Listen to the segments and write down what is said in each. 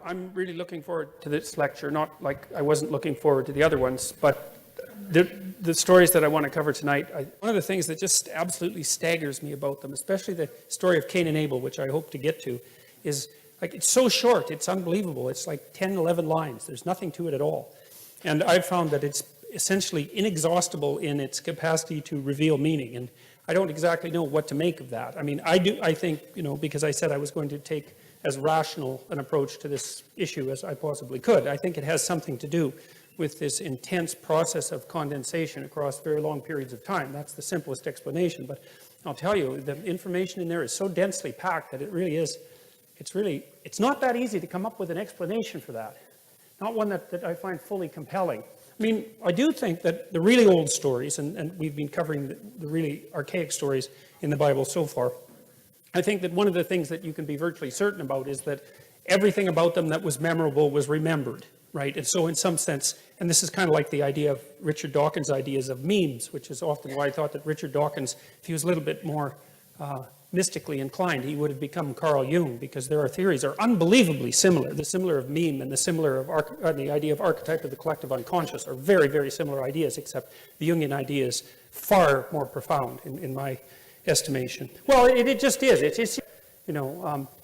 I'm really looking forward to this lecture, not like I wasn't looking forward to the other ones, but the stories that I want to cover tonight, one of the things that just absolutely staggers me about them, especially the story of Cain and Abel, which I hope to get to, is like it's so short, it's unbelievable. It's like 10, 11 lines. There's nothing to it at all. And I've found that it's essentially inexhaustible in its capacity to reveal meaning. And I don't exactly know what to make of that. I mean, I think, because I said I was going to take as rational an approach to this issue as I possibly could. I think it has something to do with this intense process of condensation across very long periods of time. That's the simplest explanation. But I'll tell you, the information in there is so densely packed that it really is, it's not that easy to come up with an explanation for that. Not one that I find fully compelling. I mean, I do think that the really old stories, and we've been covering the really archaic stories in the Bible so far, I think that one of the things that you can be virtually certain about is that everything about them that was memorable was remembered, right? And so in some sense, and this is kind of like the idea of Richard Dawkins' ideas of memes, which is often why I thought that Richard Dawkins, if he was a little bit more mystically inclined, he would have become Carl Jung, because their theories are unbelievably similar. The similar of meme and the similar of the idea of archetype of the collective unconscious are very, very similar ideas, except the Jungian idea is far more profound in my estimation. Well, it just is. It's just,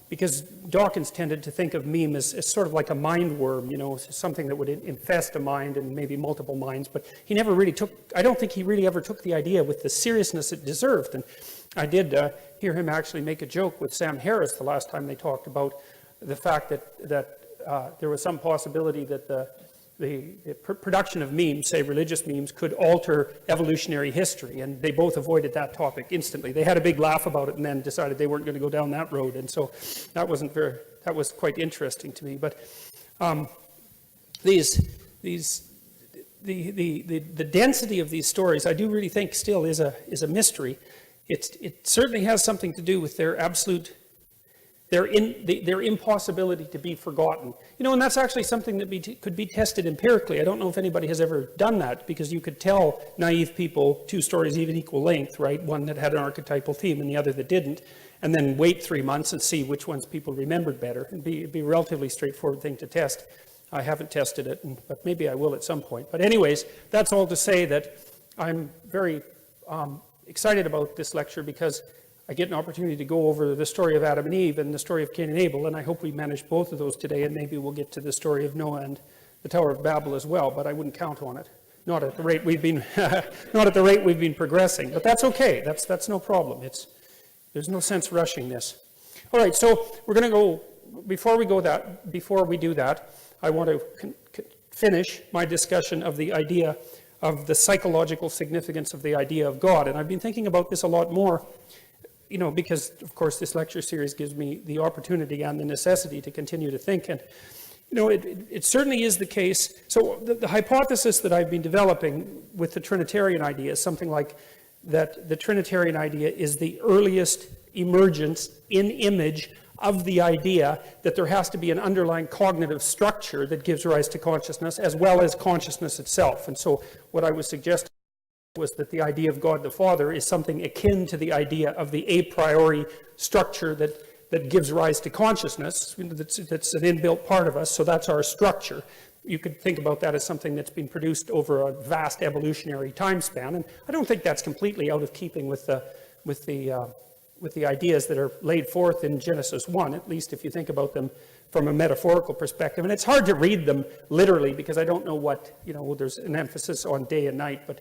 because Dawkins tended to think of meme as sort of like a mind worm, something that would infest a mind and maybe multiple minds, but he never really I don't think he really ever took the idea with the seriousness it deserved. And I did hear him actually make a joke with Sam Harris the last time they talked about the fact that there was some possibility that the production of memes, say religious memes, could alter evolutionary history, and they both avoided that topic instantly. They had a big laugh about it and then decided they weren't going to go down that road, and so that was quite interesting to me. But the density of these stories, I do really think still is a mystery. It certainly has something to do with their impossibility to be forgotten. And that's actually something that could be tested empirically. I don't know if anybody has ever done that, because you could tell naive people two stories even equal length, right? One that had an archetypal theme and the other that didn't, and then wait 3 months and see which ones people remembered better. It'd be a relatively straightforward thing to test. I haven't tested it, but maybe I will at some point. But anyways, that's all to say that I'm very excited about this lecture, because I get an opportunity to go over the story of Adam and Eve and the story of Cain and Abel, and I hope we manage both of those today, and maybe we'll get to the story of Noah and the Tower of Babel as well, but I wouldn't count on it. Not at the rate we've been progressing, but that's okay. That's no problem. There's no sense rushing this. All right, so we're going to go. Before we do that, I want to finish my discussion of the idea of the psychological significance of the idea of God, and I've been thinking about this a lot more. Because, of course, this lecture series gives me the opportunity and the necessity to continue to think. And, it certainly is the case. So the hypothesis that I've been developing with the Trinitarian idea is something like that the Trinitarian idea is the earliest emergence in image of the idea that there has to be an underlying cognitive structure that gives rise to consciousness, as well as consciousness itself. And so what I was suggesting was that the idea of God the Father is something akin to the idea of the a priori structure that gives rise to consciousness. That's an inbuilt part of us, so that's our structure. You could think about that as something that's been produced over a vast evolutionary time span, and I don't think that's completely out of keeping with the ideas that are laid forth in Genesis 1, at least if you think about them from a metaphorical perspective. And it's hard to read them literally, because I don't know what, there's an emphasis on day and night, but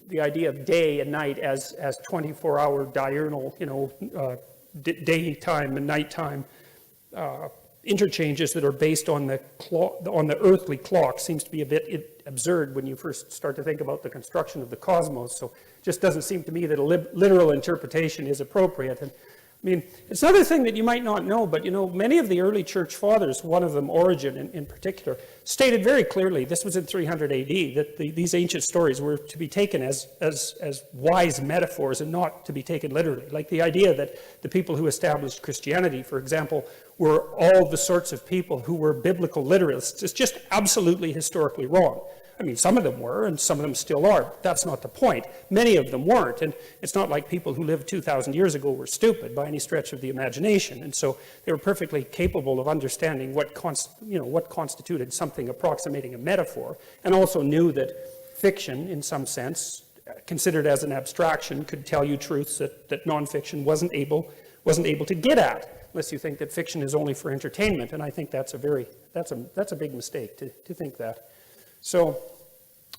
the idea of day and night as 24-hour diurnal, daytime and nighttime interchanges that are based on the earthly clock seems to be a bit absurd when you first start to think about the construction of the cosmos. So it just doesn't seem to me that a literal interpretation is appropriate. And I mean, it's another thing that you might not know, but many of the early church fathers, one of them, Origen in particular, stated very clearly, this was in 300 AD, that these ancient stories were to be taken as wise metaphors and not to be taken literally. Like the idea that the people who established Christianity, for example, were all the sorts of people who were biblical literalists is just absolutely historically wrong. I mean, some of them were, and some of them still are. That's not the point. Many of them weren't, and it's not like people who lived 2,000 years ago were stupid by any stretch of the imagination. And so they were perfectly capable of understanding what constituted something approximating a metaphor, and also knew that fiction, in some sense, considered as an abstraction, could tell you truths that nonfiction wasn't able to get at, unless you think that fiction is only for entertainment. And I think that's a big mistake to think that. So,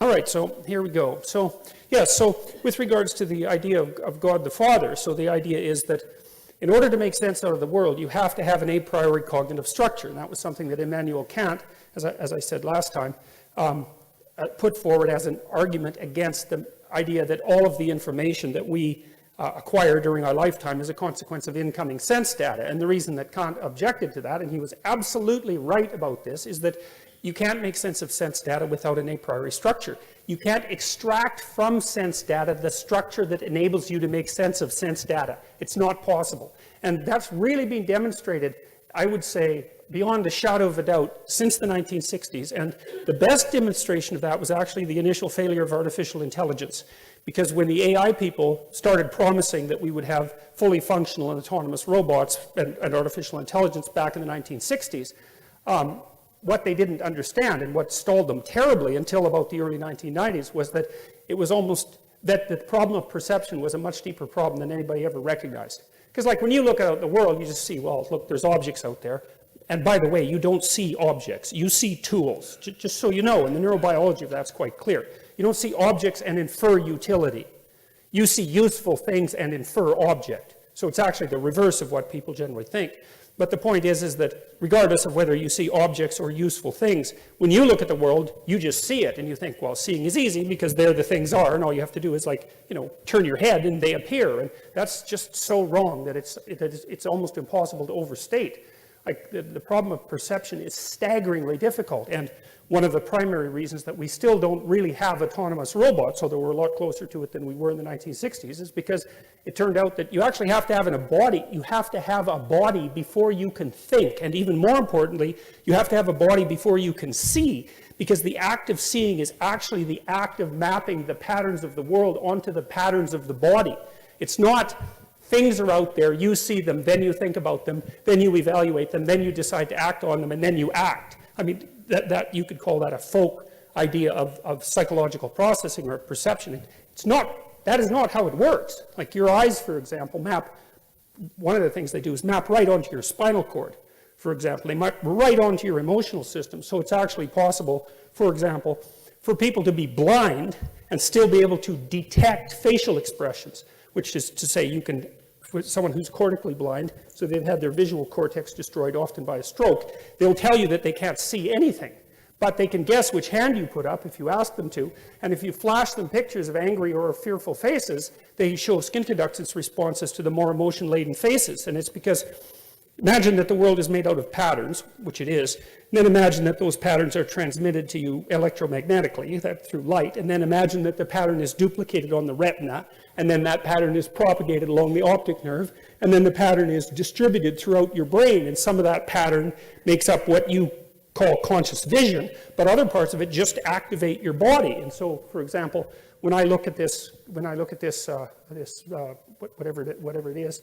all right, so here we go. So, so with regards to the idea of God the Father, so the idea is that in order to make sense out of the world, you have to have an a priori cognitive structure. And that was something that Immanuel Kant, as I said last time, put forward as an argument against the idea that all of the information that we acquire during our lifetime is a consequence of incoming sense data. And the reason that Kant objected to that, and he was absolutely right about this, is that you can't make sense of sense data without an a priori structure. You can't extract from sense data the structure that enables you to make sense of sense data. It's not possible. And that's really been demonstrated, I would say, beyond a shadow of a doubt, since the 1960s. And the best demonstration of that was actually the initial failure of artificial intelligence. Because when the AI people started promising that we would have fully functional and autonomous robots and artificial intelligence back in the 1960s, what they didn't understand and what stalled them terribly until about the early 1990s was that it was almost that the problem of perception was a much deeper problem than anybody ever recognized. Because like when you look out at the world, you just see, well, look, there's objects out there. And by the way, you don't see objects, you see tools, just so you know, and the neurobiology of that's quite clear. You don't see objects and infer utility. You see useful things and infer object. So it's actually the reverse of what people generally think. But the point is that regardless of whether you see objects or useful things, when you look at the world, you just see it, and you think, well, seeing is easy because there the things are, and all you have to do is turn your head and they appear. And that's just so wrong that it's almost impossible to overstate. Like the problem of perception is staggeringly difficult, and one of the primary reasons that we still don't really have autonomous robots, although we're a lot closer to it than we were in the 1960s, is because it turned out that you actually have to have a body. You have to have a body before you can think, and even more importantly, you have to have a body before you can see, because the act of seeing is actually the act of mapping the patterns of the world onto the patterns of the body. It's not things are out there, you see them, then you think about them, then you evaluate them, then you decide to act on them, and then you act. I mean, that you could call that a folk idea of psychological processing or perception. That is not how it works. Like your eyes, for example, one of the things they do is map right onto your spinal cord, for example. They map right onto your emotional system. So it's actually possible, for example, for people to be blind and still be able to detect facial expressions, which is to say for someone who's cortically blind, so they've had their visual cortex destroyed often by a stroke, they'll tell you that they can't see anything, but they can guess which hand you put up if you ask them to, and if you flash them pictures of angry or fearful faces, they show skin conductance responses to the more emotion-laden faces, and it's because imagine that the world is made out of patterns, which it is, and then imagine that those patterns are transmitted to you electromagnetically, through light, and then imagine that the pattern is duplicated on the retina, and then that pattern is propagated along the optic nerve, and then the pattern is distributed throughout your brain, and some of that pattern makes up what you call conscious vision, but other parts of it just activate your body. And so, for example, when I look at this, whatever it is,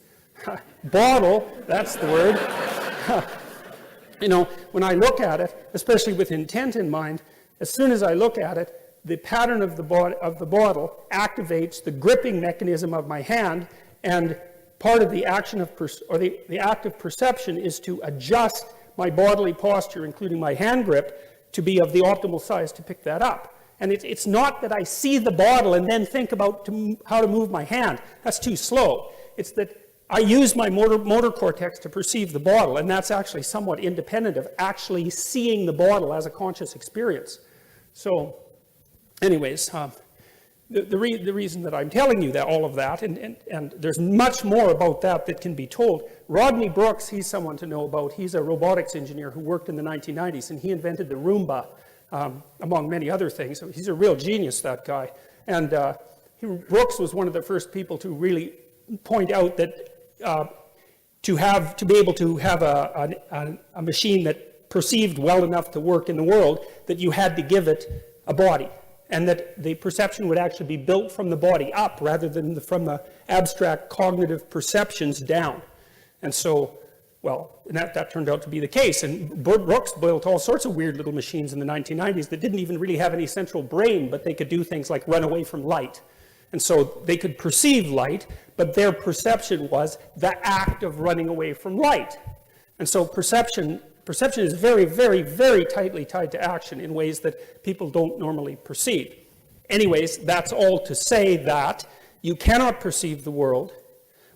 bottle, that's the word. When I look at it, especially with intent in mind, as soon as I look at it, the pattern of the bottle activates the gripping mechanism of my hand, and part of the action of the act of perception is to adjust my bodily posture, including my hand grip, to be of the optimal size to pick that up. And it's not that I see the bottle and then think about how to move my hand. That's too slow. It's that I use my motor cortex to perceive the bottle, and that's actually somewhat independent of actually seeing the bottle as a conscious experience. So, anyways, the reason that I'm telling you all of that, and there's much more about that can be told. Rodney Brooks, he's someone to know about. He's a robotics engineer who worked in the 1990s, and he invented the Roomba, among many other things. So he's a real genius, that guy. And Brooks was one of the first people to really point out that to be able to have a machine that perceived well enough to work in the world, that you had to give it a body, and that the perception would actually be built from the body up rather than from the abstract cognitive perceptions down. And so, well, that turned out to be the case. And Brooks built all sorts of weird little machines in the 1990s that didn't even really have any central brain, but they could do things like run away from light. And so they could perceive light, but their perception was the act of running away from light. And so perception is very, very, very tightly tied to action in ways that people don't normally perceive. Anyways, that's all to say that you cannot perceive the world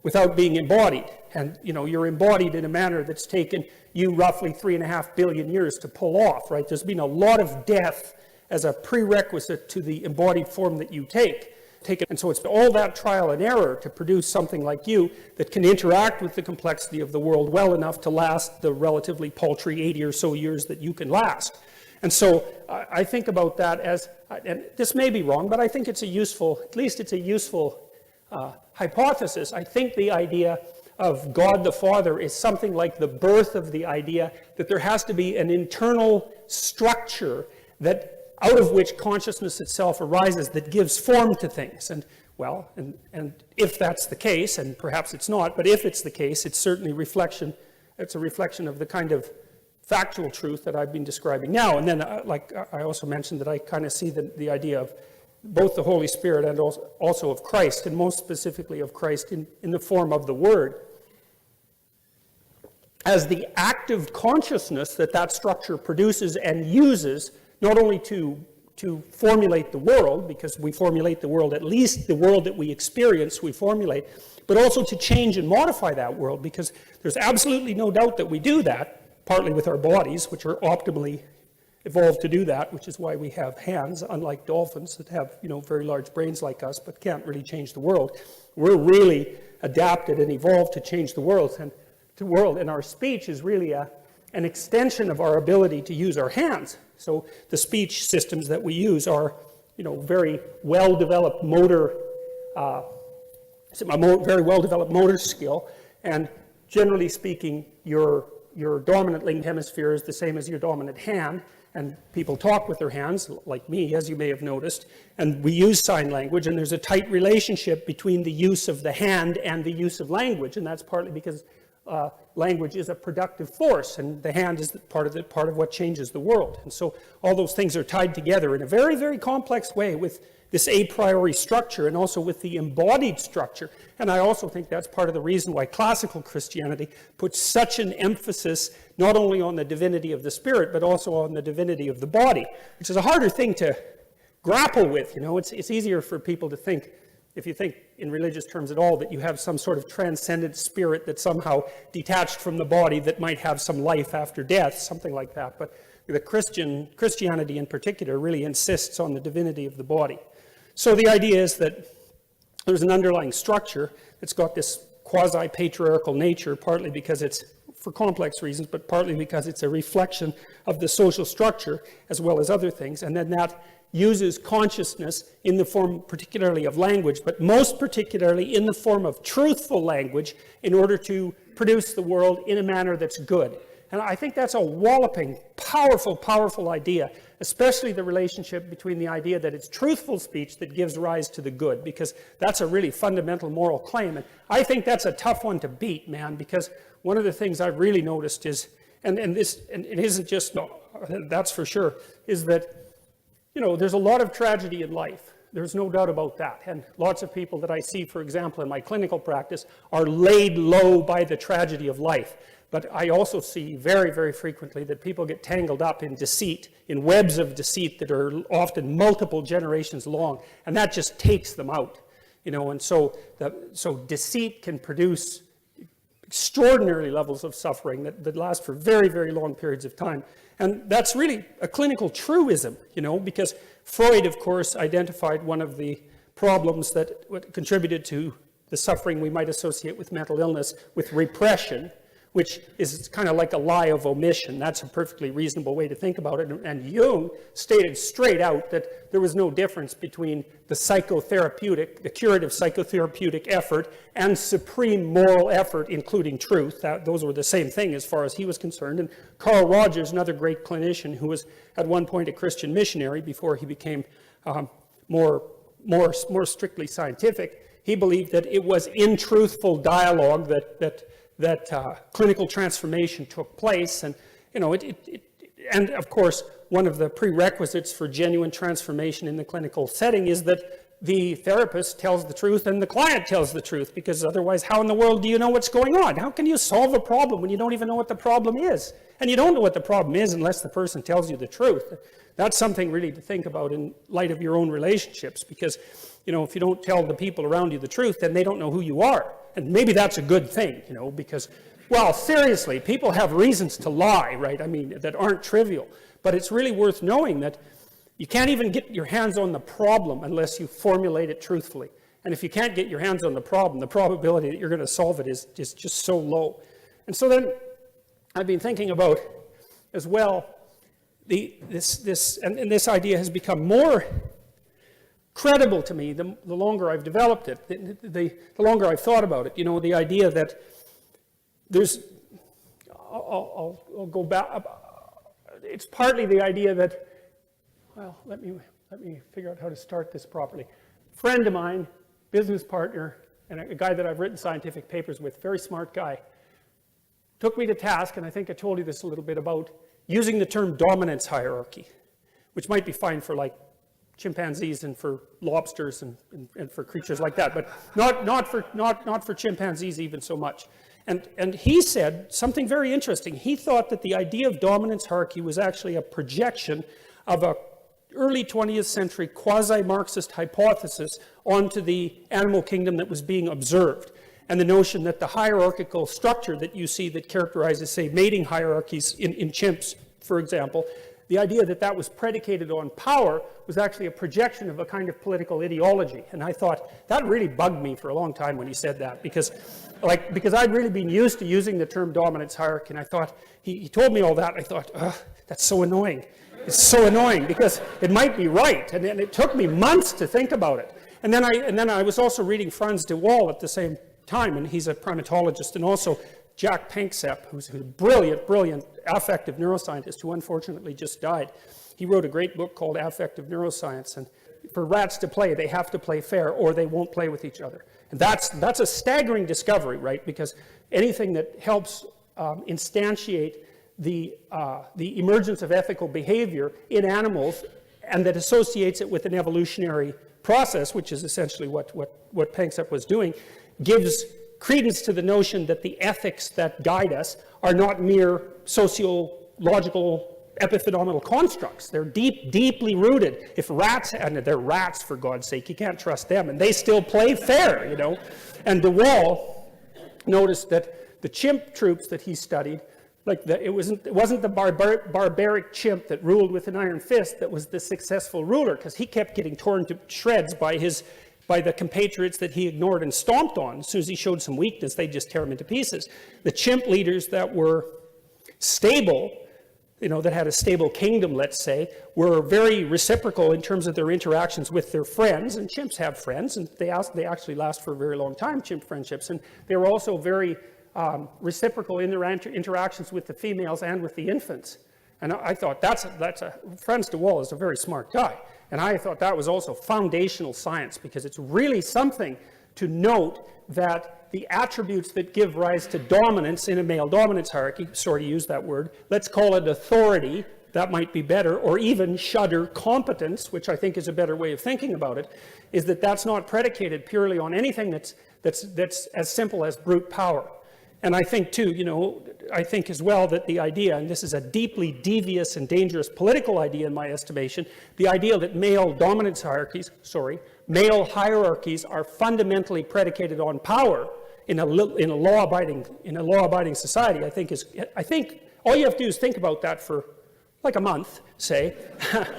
without being embodied. And, you're embodied in a manner that's taken you roughly 3.5 billion years to pull off, right? There's been a lot of death as a prerequisite to the embodied form that you take. And so it's all that trial and error to produce something like you that can interact with the complexity of the world well enough to last the relatively paltry 80 or so years that you can last. And so I think about that as, and this may be wrong, but I think it's a useful, at least it's a useful hypothesis. I think the idea of God the Father is something like the birth of the idea that there has to be an internal structure that out of which consciousness itself arises that gives form to things. And well, and if that's the case, and perhaps it's not, but if it's the case, it's certainly it's a reflection of the kind of factual truth that I've been describing now. And then, like I also mentioned, that I kind of see the idea of both the Holy Spirit and also of Christ, and most specifically of Christ in the form of the Word, as the active consciousness that structure produces and uses, not only to formulate the world, because we formulate the world, at least the world that we experience we formulate, but also to change and modify that world, because there's absolutely no doubt that we do that, partly with our bodies, which are optimally evolved to do that, which is why we have hands, unlike dolphins that have, very large brains like us, but can't really change the world. We're really adapted and evolved to change the world, and our speech is really an extension of our ability to use our hands. So the speech systems that we use are, very well-developed motor, very well-developed motor skill, and generally speaking, your dominant limbed hemisphere is the same as your dominant hand, and people talk with their hands, like me, as you may have noticed, and we use sign language, and there's a tight relationship between the use of the hand and the use of language, and that's partly because language is a productive force, and the hand is part of what changes the world. And so all those things are tied together in a very, very complex way with this a priori structure and also with the embodied structure. And I also think that's part of the reason why classical Christianity puts such an emphasis not only on the divinity of the spirit, but also on the divinity of the body, which is a harder thing to grapple with. It's easier for people to think, if you think in religious terms at all, that you have some sort of transcendent spirit that's somehow detached from the body that might have some life after death, something like that. But the Christianity in particular really insists on the divinity of the body. So the idea is that there's an underlying structure that's got this quasi-patriarchal nature, partly because it's for complex reasons, but partly because it's a reflection of the social structure as well as other things, and then that uses consciousness in the form particularly of language, but most particularly in the form of truthful language in order to produce the world in a manner that's good. And I think that's a walloping, powerful, powerful idea, especially the relationship between the idea that it's truthful speech that gives rise to the good, because that's a really fundamental moral claim. And I think that's a tough one to beat, man, because one of the things I've really noticed is, and it isn't just, that's for sure, is that there's a lot of tragedy in life. There's no doubt about that. And lots of people that I see, for example, in my clinical practice are laid low by the tragedy of life. But I also see very, very frequently that people get tangled up in deceit, in webs of deceit that are often multiple generations long, and that just takes them out. And so deceit can produce extraordinary levels of suffering that last for very, very long periods of time. And that's really a clinical truism, because Freud, of course, identified one of the problems that contributed to the suffering we might associate with mental illness, with repression, which is kind of like a lie of omission. That's a perfectly reasonable way to think about it. And Jung stated straight out that there was no difference between the psychotherapeutic, the curative psychotherapeutic effort and supreme moral effort, including truth. Those were the same thing as far as he was concerned. And Carl Rogers, another great clinician who was at one point a Christian missionary before he became more strictly scientific, he believed that it was in truthful dialogue that clinical transformation took place. And, and of course, one of the prerequisites for genuine transformation in the clinical setting is that the therapist tells the truth and the client tells the truth, because otherwise, how in the world do you know what's going on? How can you solve a problem when you don't even know what the problem is? And you don't know what the problem is unless the person tells you the truth. That's something really to think about in light of your own relationships, because, if you don't tell the people around you the truth, then they don't know who you are. And maybe that's a good thing, because, well, seriously, people have reasons to lie, right? I mean, that aren't trivial. But it's really worth knowing that you can't even get your hands on the problem unless you formulate it truthfully. And if you can't get your hands on the problem, the probability that you're going to solve it is just so low. And so then I've been thinking about, as well, this idea has become more credible to me the longer I've developed it, the longer I've thought about it. The idea that there's, I'll go back. It's partly the idea that, well, let me figure out how to start this properly. Friend of mine, business partner, and a guy that I've written scientific papers with, very smart guy, took me to task, and I think I told you this a little bit, about using the term dominance hierarchy, which might be fine for like chimpanzees and for lobsters and for creatures like that, but not for chimpanzees even so much. And he said something very interesting. He thought that the idea of dominance hierarchy was actually a projection of a early 20th century quasi-Marxist hypothesis onto the animal kingdom that was being observed. And the notion that the hierarchical structure that you see that characterizes, say, mating hierarchies in chimps, for example, the idea that that was predicated on power was actually a projection of a kind of political ideology. And I thought, that really bugged me for a long time when he said that, because I'd really been used to using the term dominance hierarchy, and I thought, he told me all that, I thought, that's so annoying. It's so annoying, because it might be right, and it took me months to think about it. And then I was also reading Franz de Waal at the same time, and he's a primatologist, and also Jack Panksepp, who's a brilliant affective neuroscientist who unfortunately just died. He wrote a great book called Affective Neuroscience, and for rats to play, they have to play fair or they won't play with each other. And that's a staggering discovery, right? Because anything that helps instantiate the emergence of ethical behavior in animals and that associates it with an evolutionary process, which is essentially what Panksepp was doing, gives credence to the notion that the ethics that guide us are not mere sociological epiphenomenal constructs. They're deeply rooted. If rats, and they're rats for God's sake, you can't trust them, and they still play fair, And de Waal noticed that the chimp troops that he studied, it wasn't the barbaric chimp that ruled with an iron fist that was the successful ruler, because he kept getting torn to shreds by the compatriots that he ignored and stomped on. As soon as he showed some weakness, they'd just tear him into pieces. The chimp leaders that were stable, that had a stable kingdom, let's say, were very reciprocal in terms of their interactions with their friends, and chimps have friends, and they actually last for a very long time, chimp friendships, and they were also very reciprocal in their interactions with the females and with the infants. And I thought, Franz de Waal is a very smart guy. And I thought that was also foundational science, because it's really something to note that the attributes that give rise to dominance in a male dominance hierarchy, sorry to use that word, let's call it authority, that might be better, or even shudder competence, which I think is a better way of thinking about it, is that that's not predicated purely on anything that's as simple as brute power. And I think, too, I think as well that the idea, and this is a deeply devious and dangerous political idea in my estimation, the idea that male hierarchies are fundamentally predicated on power in a law-abiding society, I think all you have to do is think about that for like a month, say,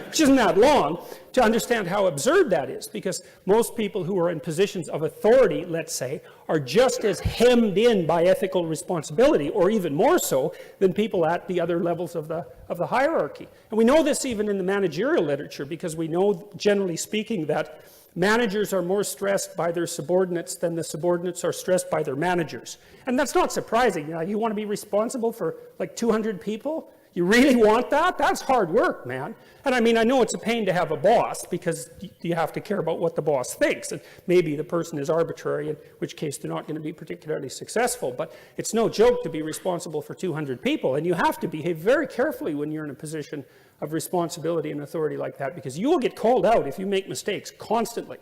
which isn't that long, to understand how absurd that is, because most people who are in positions of authority, let's say, are just as hemmed in by ethical responsibility, or even more so, than people at the other levels of the hierarchy. And we know this even in the managerial literature, because we know, generally speaking, that managers are more stressed by their subordinates than the subordinates are stressed by their managers. And that's not surprising. You want to be responsible for like 200 people? You really want that? That's hard work, man. And I mean, I know it's a pain to have a boss because you have to care about what the boss thinks. And maybe the person is arbitrary, in which case they're not going to be particularly successful. But it's no joke to be responsible for 200 people. And you have to behave very carefully when you're in a position of responsibility and authority like that, because you will get called out if you make mistakes constantly.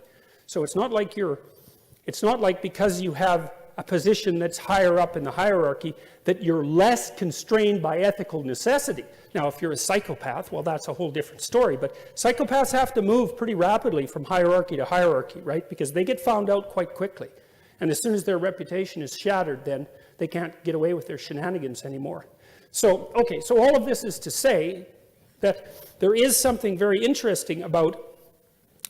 So it's not like because you have a position that's higher up in the hierarchy that you're less constrained by ethical necessity. Now, if you're a psychopath, well, that's a whole different story, but psychopaths have to move pretty rapidly from hierarchy to hierarchy, right? Because they get found out quite quickly. And as soon as their reputation is shattered, then they can't get away with their shenanigans anymore. So, okay, so all of this is to say that there is something very interesting about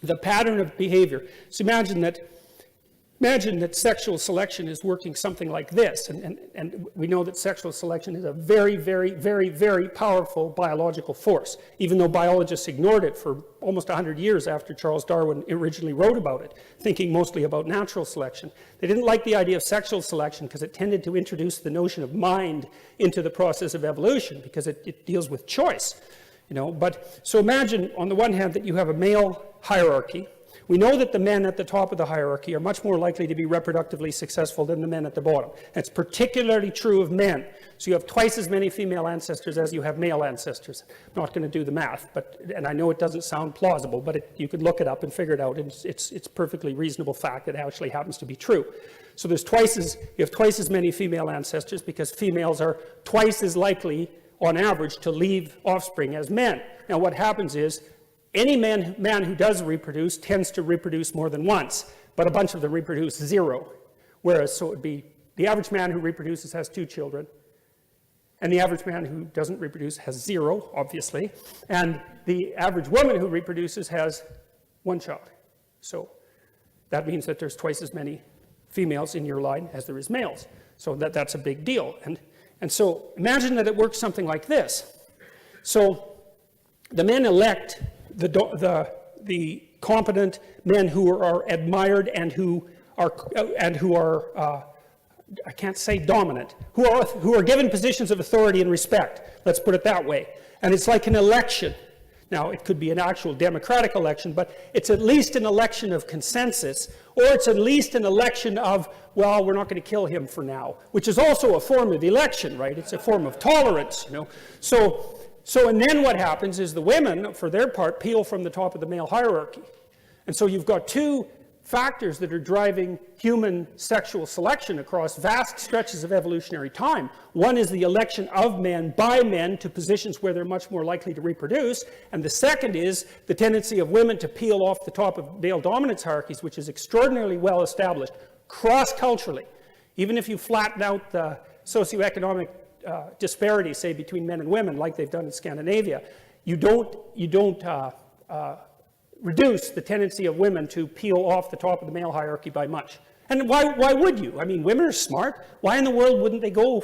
the pattern of behavior. So imagine that sexual selection is working something like this, and we know that sexual selection is a very, very, very, very powerful biological force, even though biologists ignored it for almost 100 years after Charles Darwin originally wrote about it, thinking mostly about natural selection. They didn't like the idea of sexual selection because it tended to introduce the notion of mind into the process of evolution, because it deals with choice. But so imagine on the one hand that you have a male hierarchy. We know that the men at the top of the hierarchy are much more likely to be reproductively successful than the men at the bottom. That's particularly true of men. So you have twice as many female ancestors as you have male ancestors. I'm not going to do the math, and I know it doesn't sound plausible, but you could look it up and figure it out. It's perfectly reasonable fact that it actually happens to be true. So you have twice as many female ancestors because females are twice as likely on average to leave offspring as men. Now what happens is any man who does reproduce tends to reproduce more than once, but a bunch of them reproduce 0. Whereas, so it would be the average man who reproduces has 2 children, and the average man who doesn't reproduce has 0, obviously, and the average woman who reproduces has 1 child. So that means that there's twice as many females in your line as there is males. So that's a big deal. And so imagine that it works something like this. So the men elect the competent men who are admired and who are I can't say dominant, who are given positions of authority and respect. Let's put it that way. And it's like an election. Now, it could be an actual democratic election, but it's at least an election of consensus, or it's at least an election of, well, we're not going to kill him for now, which is also a form of election, right? It's a form of tolerance, So, and then what happens is the women, for their part, peel from the top of the male hierarchy. And so you've got 2 factors that are driving human sexual selection across vast stretches of evolutionary time. One is the election of men by men to positions where they're much more likely to reproduce. And the second is the tendency of women to peel off the top of male dominance hierarchies, which is extraordinarily well established cross-culturally. Even if you flatten out the socioeconomic disparity, say, between men and women, like they've done in Scandinavia, you don't reduce the tendency of women to peel off the top of the male hierarchy by much. And why would you? I mean, women are smart. Why in the world wouldn't they go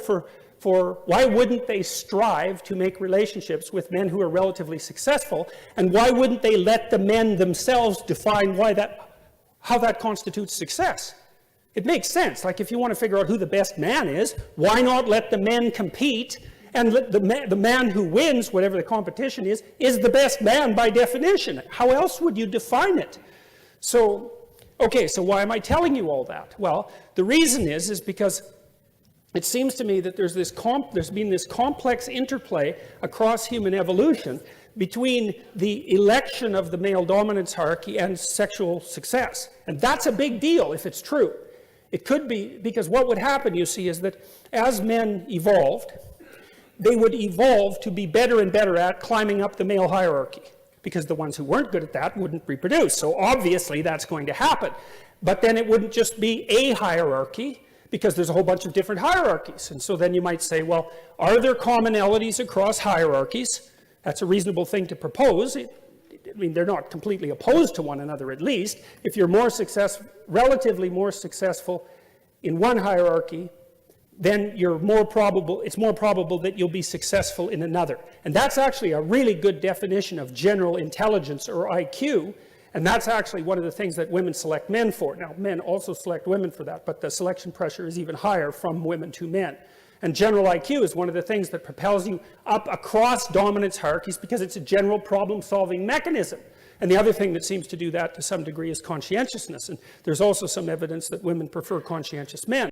why wouldn't they strive to make relationships with men who are relatively successful? And why wouldn't they let the men themselves define how that constitutes success? It makes sense. Like, if you want to figure out who the best man is, why not let the men compete, and let the man who wins, whatever the competition is the best man by definition. How else would you define it? So, okay, so why am I telling you all that? Well, the reason is because it seems to me that there's been this complex interplay across human evolution between the election of the male dominance hierarchy and sexual success. And that's a big deal if it's true. It could be, because what would happen, you see, is that as men evolved, they would evolve to be better and better at climbing up the male hierarchy, because the ones who weren't good at that wouldn't reproduce. So obviously that's going to happen. But then it wouldn't just be a hierarchy, because there's a whole bunch of different hierarchies. And so then you might say, well, are there commonalities across hierarchies? That's a reasonable thing to propose. I mean, they're not completely opposed to one another, at least. If you're relatively more successful in one hierarchy, then it's more probable that you'll be successful in another. And that's actually a really good definition of general intelligence, or IQ, and that's actually one of the things that women select men for. Now, men also select women for that, but the selection pressure is even higher from women to men. And general IQ is one of the things that propels you up across dominance hierarchies because it's a general problem-solving mechanism. And the other thing that seems to do that to some degree is conscientiousness. And there's also some evidence that women prefer conscientious men.